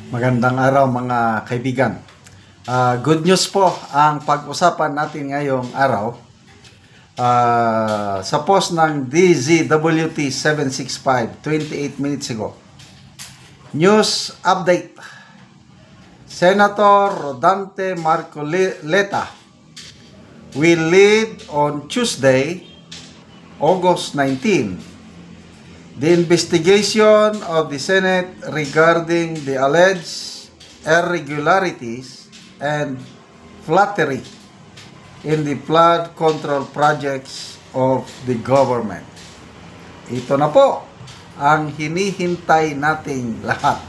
Magandang araw mga kaibigan. Good news po ang pag-usapan natin ngayong araw. Sa post ng DZWT 765, 28 minutes ago. News update. Senator Rodante Marcoleta will lead on Tuesday, August 19, the investigation of the Senate regarding the alleged irregularities and flattery in the flood control projects of the government. Ito na po ang hinihintay nating lahat.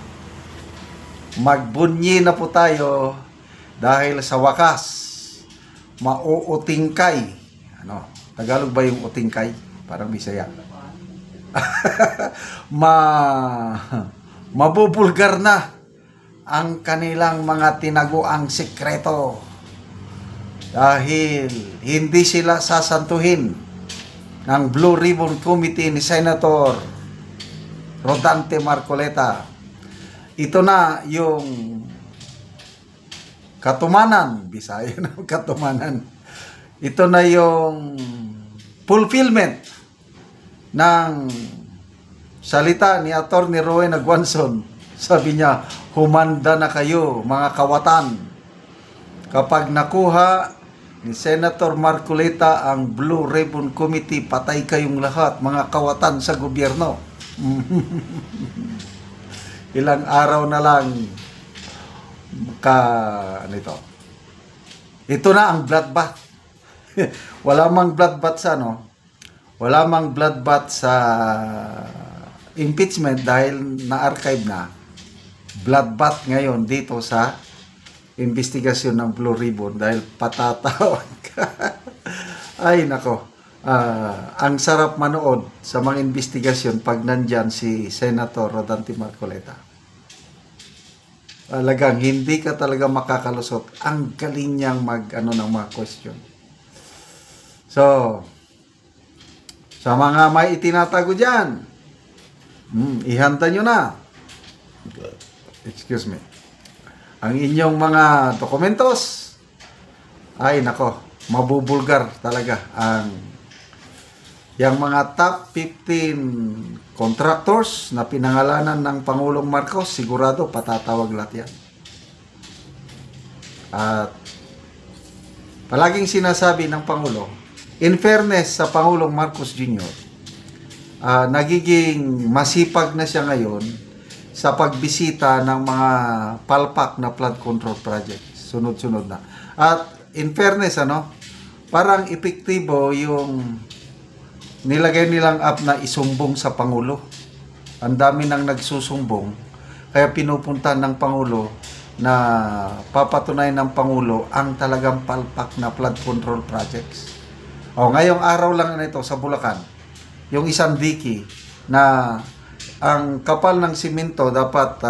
Magbunyi na po tayo dahil sa wakas mauutingkay. Tagalog ba yung utingkay? Parang Bisaya. Mabubulgar na ang kanilang mga tinaguang sikreto dahil hindi sila sasantuhin ng Blue Ribbon Committee ni Senator Rodante Marcoleta. Ito na yung katumanan, Bisaya na katumanan. Ito na yung fulfillment ng salita ni Atty. Rowena Guanzon. Sabi niya, humanda na kayo mga kawatan. Kapag nakuha ni Senator Marcoleta ang Blue Ribbon Committee, patay kayong lahat mga kawatan sa gobyerno. Ilang araw na lang ito na ang bloodbath. Wala mang bloodbath sa wala mang bloodbath sa impeachment dahil na-archive na. Bloodbath ngayon dito sa investigasyon ng Blue Ribbon dahil patatawag ka. Ay nako, ang sarap manood sa mga investigasyon pag nandyan si Senator Rodante Marcoleta. Talagang hindi ka talaga makakalusot. Ang galing niyang ng mga question. So, sa mga may itinatago dyan, ihanda nyo na. Excuse me. Ang inyong mga dokumentos, ay nako, mabubulgar talaga yung mga top 15 contractors na pinangalanan ng Pangulong Marcos, sigurado patatawag lahat yan. At palaging sinasabi ng Pangulo, in fairness sa Pangulong Marcos Jr., nagiging masipag na siya ngayon sa pagbisita ng mga palpak na flood control projects. Sunod-sunod na. At in fairness, parang epektibo yung nilagay nilang app na isumbong sa Pangulo. Ang dami nang nagsusumbong. Kaya pinupuntahan ng Pangulo na papatunayan ng Pangulo ang talagang palpak na flood control projects. Ngayong araw lang na ito sa Bulacan, yung isang diki na ang kapal ng simento dapat,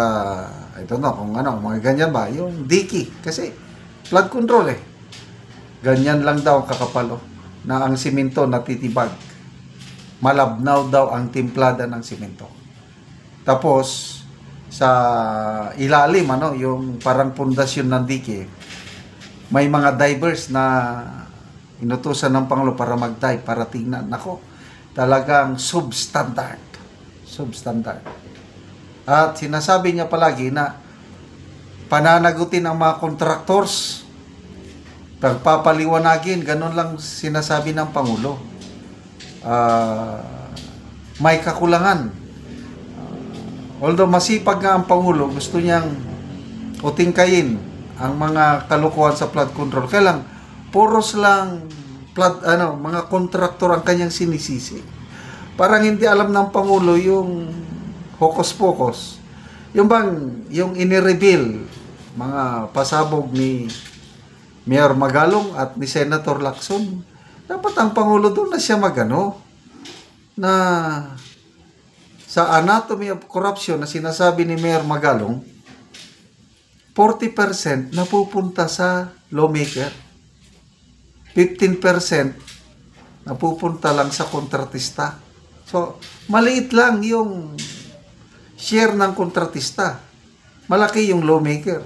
kung mga ganyan ba, yung diki, kasi flood control Ganyan lang daw kakapal, na ang simento natitibag. Malabnaw daw ang timplada ng simento. Tapos, sa ilalim, yung parang pundasyon ng diki, may mga divers na inutusan ng Pangulo para mag-dive, para tingnan. Nako, talagang substandard. Substandard. At sinasabi niya palagi na pananagutin ang mga contractors, pagpapaliwanagin, ganun lang sinasabi ng Pangulo. May kakulangan. Although masipag nga ang Pangulo, gusto niyang utingkayin ang mga kalukuhan sa flood control. Kaya lang, puros lang mga kontraktor ang kanyang sinisisi. Parang hindi alam ng Pangulo yung hocus-pocus. Yung ini-reveal, mga pasabog ni Mayor Magalong at ni Senator Lacson, dapat ang Pangulo doon na siya na sa anatomy of corruption na sinasabi ni Mayor Magalong, 40% napupunta sa lawmaker. 15% napupunta lang sa kontratista. So, maliit lang yung share ng kontratista. malaki yung lawmaker.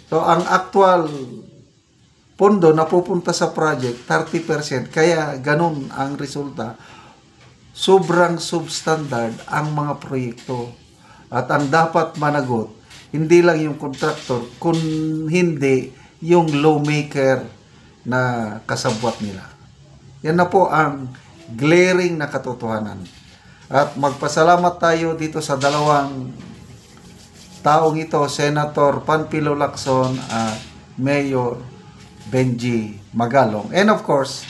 So, ang actual pondo na pupunta sa project, 30%. Kaya, ganun ang resulta. Sobrang substandard ang mga proyekto. At ang dapat managot, hindi lang yung contractor, kung hindi yung lawmaker na kasabwat nila. Yan na po ang glaring na katotohanan. At magpasalamat tayo dito sa dalawang taong ito, Senator Panfilo Lacson at Mayor Benji Magalong. And of course,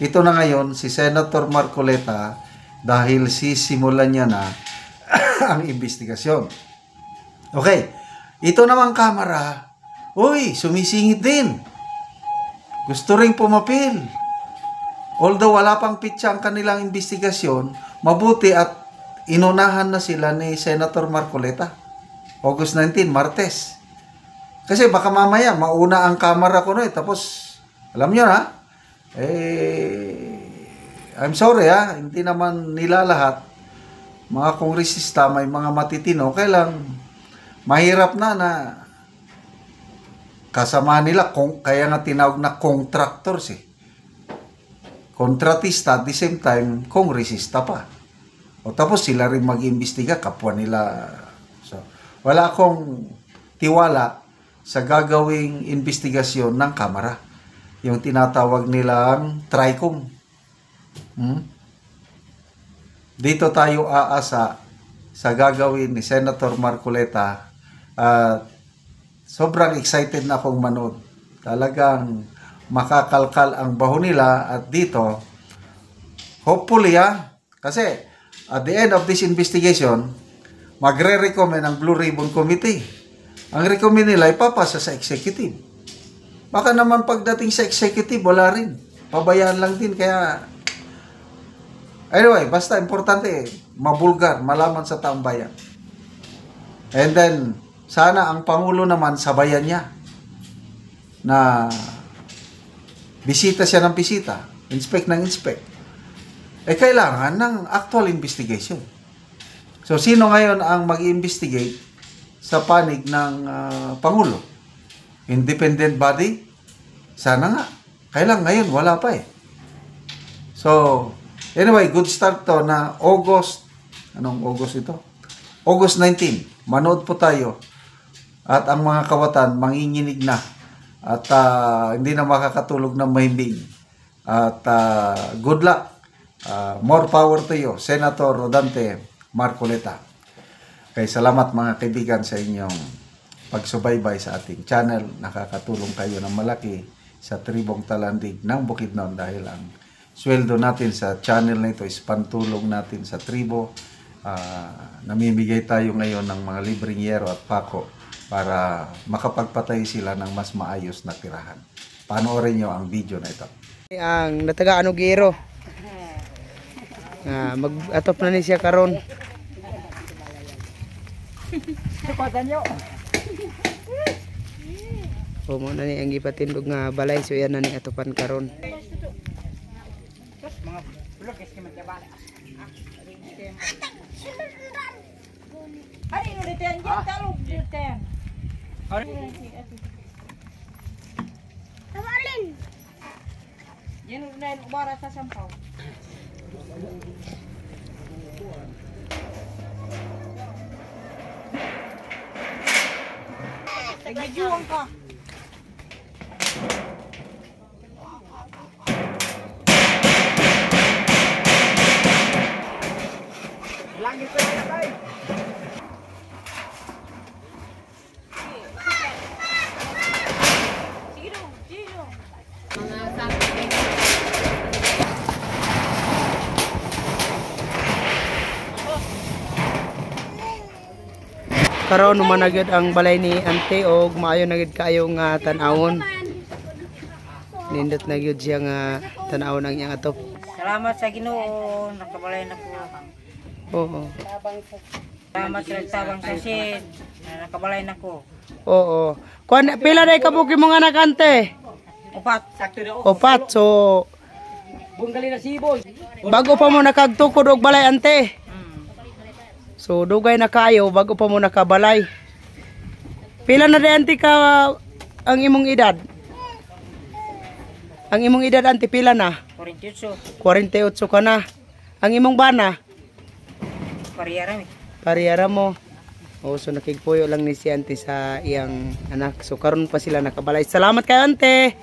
ito na ngayon si Senator Marcoleta dahil sisimulan niya na ang investigasyon. Okay, ito namang kamera, uy, sumisingit din. Gusto ring pumapil. Although wala pang pitsa ang kanilang investigasyon, mabuti at inunahan na sila ni Senator Marcoleta. August 19, Martes. Kasi baka mamaya, mauna ang kamera ko tapos, alam nyo na, I'm sorry hindi naman nila lahat, mga kongresista, may mga matitino, kailang mahirap na kasama nila, kaya nga tinawag na contractors kontratista at the same time, kongresista pa. O tapos sila rin mag-imbestiga, kapwa nila. So, wala akong tiwala sa gagawing investigasyon ng Kamara. Yung tinatawag nilang TRICOM. Dito tayo aasa sa gagawin ni Senator Marcoleta. Sobrang excited na akong manood. Talagang makakalkal ang baho nila at dito, hopefully kasi at the end of this investigation, magre-recommend ang Blue Ribbon Committee. Ang recommend nila ipapasa sa executive. Baka naman pagdating sa executive, wala rin. Pabayaan lang din. Kaya, anyway, basta importante, mabulgar, malaman sa taong bayan. And then, sana ang Pangulo naman sabayan niya na bisita siya ng bisita, inspect ng inspect. Kailangan ng actual investigation. So, sino ngayon ang mag-investigate sa panig ng Pangulo? Independent body? Sana nga. Kailangan ngayon, wala pa So, anyway, good start to na August. Anong August ito? August 19. Manood po tayo. At ang mga kawatan, manginginig na. At hindi na makakatulog ng mahimbing. At good luck. More power to you, Senator Rodante Marcoleta. Kaya salamat mga kaibigan sa inyong pagsubaybay sa ating channel. Nakakatulong kayo ng malaki sa Tribong Talandig ng Bukidnon dahil ang sweldo natin sa channel na ito is pantulong natin sa tribo. Namimigay tayo ngayon ng mga libreng yero at pako para makapagpatay sila ng mas maayos na tirahan. Panoorin nyo ang video na ito. Ang nataga Anugiro. Mag-atop na ni siya karon. O mo na ni ang ipatindog nga balay, so yan na ni atopan karon. Hari ini diten je taluk diten. Hari. Kawalin. Yen unen ubara sa sampaw. Nagjuang ka. Lagi pa na tayo. Karon humanagyod ang balay ni Ante og maayo na gyud kaayo nga tan-awon. Nindot na gyud siya nga tan-awon ang iyang atop. Salamat sa Ginoo, nakabalay na ko. Oo. Salamat sa tabang sa sin, nakabalay na ko. Oo. Kuan pila day kabuki mo nga anak Ante? Upat. Sakto daw. Opat. So Bunggali na siboy. bago pa mo nakagtukod og balay Ante. So dugay na kayo bago pa mo nakabalay. Pila na di ante ka ang imong edad? Ang imong edad ante pila na? 48. 48 ka na. Ang imong bana? Pariyara mi. Pariyara mo. O so nakigpuyo lang ni si ante sa iyang anak. So karon pa sila nakabalay. Salamat kay ante.